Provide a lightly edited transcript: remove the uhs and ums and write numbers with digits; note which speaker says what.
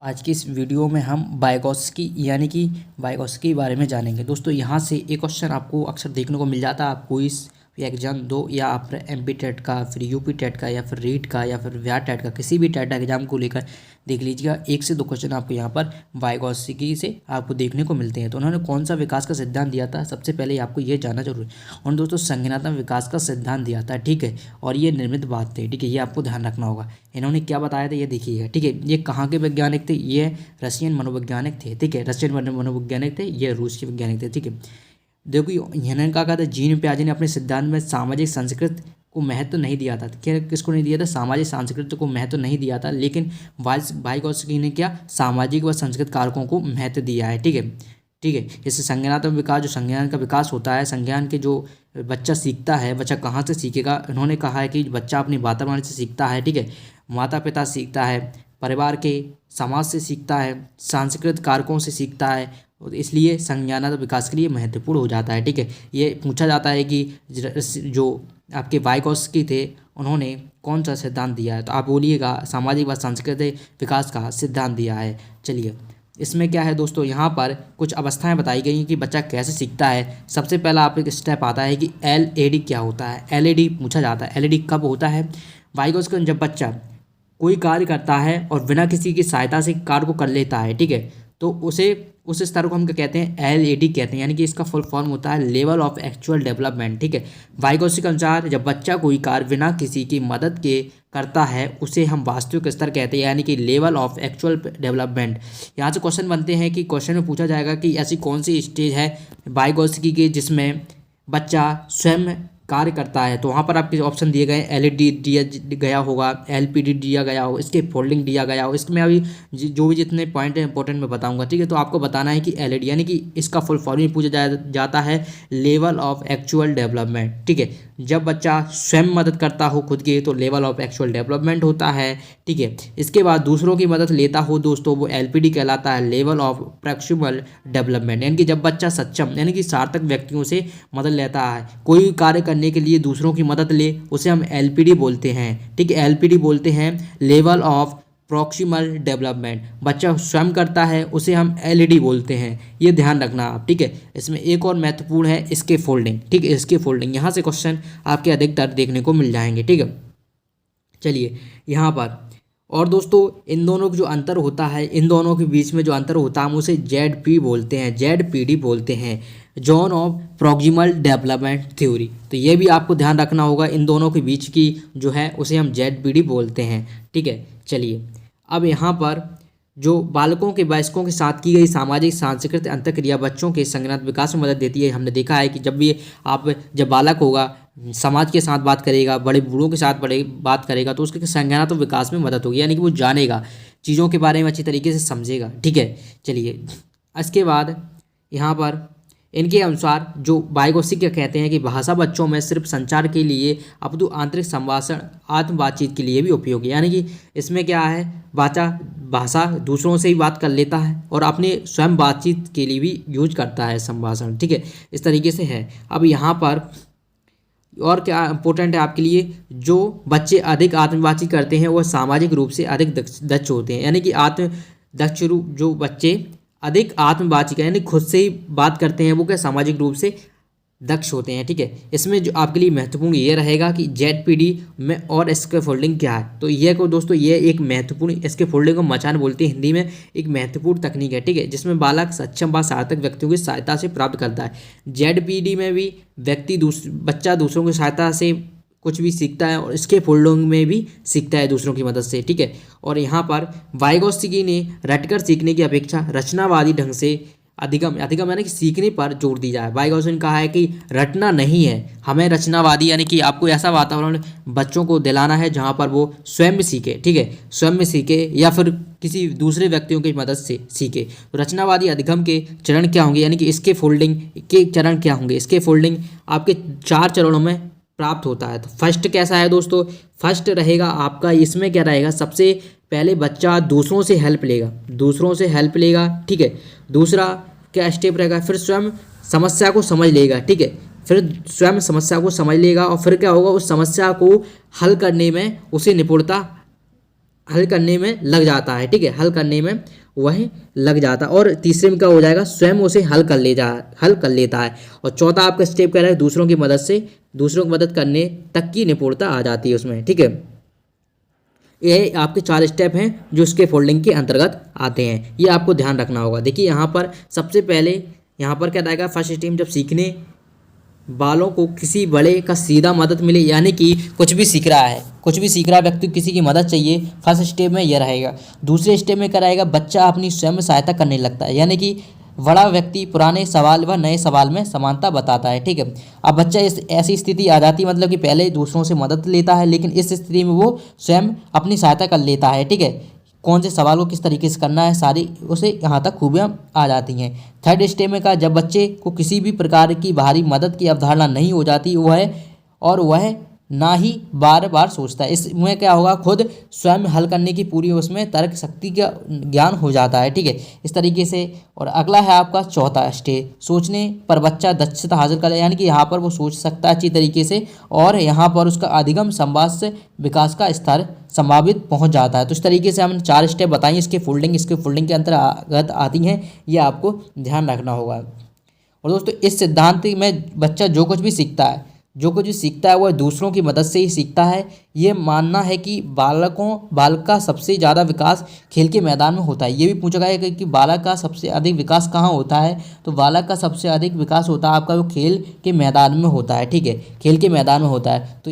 Speaker 1: आज की इस वीडियो में हम वाइगॉत्स्की यानी कि वाइगॉत्स्की के बारे में जानेंगे। दोस्तों यहाँ से एक क्वेश्चन आपको अक्सर देखने को मिल जाता है। आप क्विज या एग्जाम दो या आप एमपी टेट का, फिर यूपी टेट का, या फिर रीट का, या फिर व्या टेट का, किसी भी टेट एग्जाम को लेकर देख लीजिएगा, 1 से 2 क्वेश्चन आपको यहाँ पर वाइगॉत्स्की से आपको देखने को मिलते हैं। तो उन्होंने कौन सा विकास का सिद्धांत दिया था, सबसे पहले आपको ये जानना जरूरी है। और दोस्तों संज्ञानात्मक विकास का सिद्धांत दिया था, ठीक है। और ये निर्मित बात थे, ठीक है, ये आपको ध्यान रखना होगा। इन्होंने क्या बताया था ये देखिएगा, ठीक है। ये कहाँ के वैज्ञानिक थे, ये रशियन मनोवैज्ञानिक थे, ठीक है। रशियन मनोवैज्ञानिक थे, ये रूस के वैज्ञानिक थे, ठीक है। देखो इन्होंने कहा था, जीन प्याजे ने अपने सिद्धांत में सामाजिक संस्कृत को महत्व नहीं दिया था। क्या किसको नहीं दिया था? सामाजिक सांस्कृत को महत्व नहीं दिया था, लेकिन वाइगॉत्स्की ने क्या सामाजिक व संस्कृत कारकों को महत्व दिया है, ठीक है, ठीक है। इससे संज्ञानात्मक विकास, जो संज्ञान का विकास होता है, संज्ञान के जो बच्चा सीखता है, बच्चा कहाँ से सीखेगा? उन्होंने कहा है कि बच्चा अपने वातावरण से सीखता है, ठीक है। माता पिता सीखता है, परिवार के, समाज से सीखता है, सांस्कृतिक कारकों से सीखता है, इसलिए संज्ञानात्मक विकास के लिए महत्वपूर्ण हो जाता है, ठीक है। ये पूछा जाता है कि जो आपके वाइगॉत्स्की थे उन्होंने कौन सा सिद्धांत दिया है, तो आप बोलिएगा सामाजिक व सांस्कृतिक विकास का सिद्धांत दिया है। चलिए इसमें क्या है दोस्तों, यहाँ पर कुछ अवस्थाएं बताई गई हैं कि बच्चा कैसे सीखता है। सबसे पहला आप एक स्टेप आता है कि एलएडी क्या होता है। एलएडी पूछा जाता है, एलएडी कब होता है? वाइगॉत्स्की जब बच्चा कोई कार्य करता है और बिना किसी की सहायता से कार्य को कर लेता है, ठीक है, तो उस स्तर को हम क्या कहते हैं? एलएडी कहते हैं, यानी कि इसका फुल फॉर्म होता है लेवल ऑफ एक्चुअल डेवलपमेंट, ठीक है। वाइगॉत्स्की के अनुसार जब बच्चा कोई कार्य बिना किसी की मदद के करता है उसे हम वास्तविक स्तर कहते हैं, यानी कि लेवल ऑफ एक्चुअल डेवलपमेंट। यहाँ से क्वेश्चन बनते हैं कि क्वेश्चन में पूछा जाएगा कि ऐसी कौन सी स्टेज है वाइगॉत्स्की की जिसमें बच्चा स्वयं कार्य करता है। तो वहाँ पर आपके ऑप्शन दिए गए, एलईडी दिया गया होगा, एलपीडी दिया गया होगा, इसके फोल्डिंग दिया गया होगा। इसमें अभी जो भी जितने पॉइंट हैं इंपॉर्टेंट मैं बताऊंगा, ठीक है। तो आपको बताना है कि एलईडी यानी कि इसका फुल फॉर्म ही पूछा जाता है लेवल ऑफ एक्चुअल डेवलपमेंट, ठीक है। जब बच्चा स्वयं मदद करता हो खुद की तो लेवल ऑफ एक्चुअल डेवलपमेंट होता है, ठीक है। इसके बाद दूसरों की मदद लेता हो दोस्तों, वो एलपीडी कहलाता है, लेवल ऑफ प्रॉक्सिमल डेवलपमेंट, यानी कि जब बच्चा सक्षम यानी कि सार्थक व्यक्तियों से मदद लेता है, कोई कार्य करने के लिए दूसरों की मदद ले, उसे हम एलपीडी बोलते हैं, ठीक है। एलपीडी बोलते हैं लेवल ऑफ प्रॉक्सिमल डेवलपमेंट। बच्चा स्वयं करता है उसे हम एलईडी बोलते हैं, ये ध्यान रखना आप, ठीक है। इसमें एक और महत्वपूर्ण है इसके फोल्डिंग, ठीक है, इसके फोल्डिंग। यहाँ से क्वेश्चन आपके अधिकतर देखने को मिल जाएंगे, ठीक है। चलिए यहाँ पर और दोस्तों इन दोनों का जो अंतर होता है, इन दोनों के बीच में जो अंतर होता है हम उसे जेडपी बोलते हैं, जेडपीडी बोलते हैं, zone of proximal development theory. तो ये भी आपको ध्यान रखना होगा, इन दोनों के बीच की जो है उसे हम जेडपीडी बोलते हैं, ठीक है। चलिए अब यहाँ पर जो बालकों के वयस्कों के साथ की गई सामाजिक सांस्कृतिक अंतःक्रिया बच्चों के संज्ञानात्मक विकास में मदद देती है। हमने देखा है कि जब बालक होगा समाज के साथ बात करेगा, बड़े बूढ़ों के साथ बात करेगा, तो उसके संज्ञानात्मक विकास में मदद होगी, यानी कि वो जानेगा, चीज़ों के बारे में अच्छी तरीके से समझेगा, ठीक है। चलिए इसके बाद यहाँ पर इनके अनुसार जो वाइगॉत्स्की क्या कहते हैं कि भाषा बच्चों में सिर्फ संचार के लिए अपितु आंतरिक संभाषण आत्म बातचीत के लिए भी उपयोगी, यानी कि इसमें क्या है, भाषा दूसरों से ही बात कर लेता है और अपने स्वयं बातचीत के लिए भी यूज करता है संभाषण, ठीक है, इस तरीके से है। अब यहाँ पर और क्या इंपॉर्टेंट है आपके लिए, जो बच्चे अधिक आत्म बातचीत करते हैं वह सामाजिक रूप से अधिक दक्ष होते हैं, यानी कि दक्ष रूप जो बच्चे अधिक आत्म बातचीत यानी खुद से ही बात करते हैं वो क्या सामाजिक रूप से दक्ष होते हैं, ठीक है। इसमें जो आपके लिए महत्वपूर्ण ये रहेगा कि जेडपीडी में और इसके फोल्डिंग क्या है। तो ये को दोस्तों ये एक महत्वपूर्ण, इसके फोल्डिंग को मचान बोलते हैं हिंदी में, एक महत्वपूर्ण तकनीक है, ठीक है, जिसमें बालक सक्षम व सार्थक व्यक्तियों की सहायता से प्राप्त करता है। जेडपीडी में भी बच्चा दूसरों की सहायता से कुछ भी सीखता है और इसके फोल्डिंग में भी सीखता है दूसरों की मदद से, ठीक है। और यहाँ पर वाइगॉत्स्की ने रटकर सीखने की अपेक्षा रचनावादी ढंग से अधिगम यानी कि सीखने पर जोर दी जाए। वाइगॉत्स्की ने कहा है कि रटना नहीं है, हमें रचनावादी यानी कि आपको ऐसा वातावरण बच्चों को दिलाना है जहाँ पर वो स्वयं में सीखे, ठीक है, स्वयं में सीखे या फिर किसी दूसरे व्यक्तियों की मदद से सीखे। तो रचनावादी अधिगम के चरण क्या होंगे, यानी कि इसके फोल्डिंग के चरण क्या होंगे? इसके फोल्डिंग आपके 4 चरणों में प्राप्त होता है। तो फर्स्ट कैसा है दोस्तों, फर्स्ट रहेगा आपका, इसमें क्या रहेगा, सबसे पहले बच्चा दूसरों से हेल्प लेगा, ठीक है। दूसरा क्या स्टेप रहेगा, फिर स्वयं समस्या को समझ लेगा, ठीक है, फिर स्वयं समस्या को समझ लेगा और फिर क्या होगा, उस समस्या को हल करने में उसे निपुणता हल करने में लग जाता है, ठीक है, हल करने में वह लग जाता है। और तीसरे में क्या हो जाएगा, स्वयं उसे हल कर लेता है। और चौथा आपका स्टेप कह रहा है दूसरों की मदद से, दूसरों की मदद करने तक की निपुणता आ जाती है उसमें, ठीक है। ये आपके 4 स्टेप हैं जो इसके फोल्डिंग के अंतर्गत आते हैं, ये आपको ध्यान रखना होगा। देखिए यहाँ पर सबसे पहले यहाँ पर क्या रहेगा, फर्स्ट स्टेप जब सीखने वालों को किसी बड़े का सीधा मदद मिले, यानी कि कुछ भी सीख रहा है, कुछ भी सीख रहा व्यक्ति को किसी की मदद चाहिए, फर्स्ट स्टेप में यह रहेगा। दूसरे स्टेप में क्या रहेगा, बच्चा अपनी स्वयं सहायता करने लगता है, यानी कि बड़ा व्यक्ति पुराने सवाल व नए सवाल में समानता बताता है, ठीक है। अब बच्चा इस ऐसी स्थिति आ जाती है, मतलब कि पहले दूसरों से मदद लेता है, लेकिन इस स्थिति में वो स्वयं अपनी सहायता कर लेता है, ठीक है। कौन से सवाल को किस तरीके से करना है, सारी उसे यहाँ तक खूबियाँ आ जाती हैं। थर्ड स्टेप में का जब बच्चे को किसी भी प्रकार की बाहरी मदद की अवधारणा नहीं हो जाती वह ना ही बार बार सोचता है, इसमें क्या होगा, खुद स्वयं हल करने की पूरी उसमें तर्क शक्ति का ज्ञान हो जाता है, ठीक है, इस तरीके से। और अगला है आपका चौथा स्टेज, सोचने पर बच्चा दक्षता हासिल करे, यानी कि यहाँ पर वो सोच सकता है अच्छी तरीके से, और यहाँ पर उसका अधिगम संवाद से विकास का स्तर संभावित पहुँच जाता है। तो इस तरीके से हमने 4 स्टेप बताई, इसके फोल्डिंग के अंतर्गत आती हैं, ये आपको ध्यान रखना होगा। और दोस्तों इस सिद्धांत में बच्चा जो कुछ भी सीखता है वह दूसरों की मदद से ही सीखता है। ये मानना है कि बालक का सबसे ज़्यादा विकास खेल के मैदान में होता है। ये भी पूछा गया है कि बालक का सबसे अधिक विकास कहाँ होता है, तो बालक का सबसे अधिक विकास होता है आपका वो खेल के मैदान में होता है, ठीक है, खेल के मैदान में होता है। तो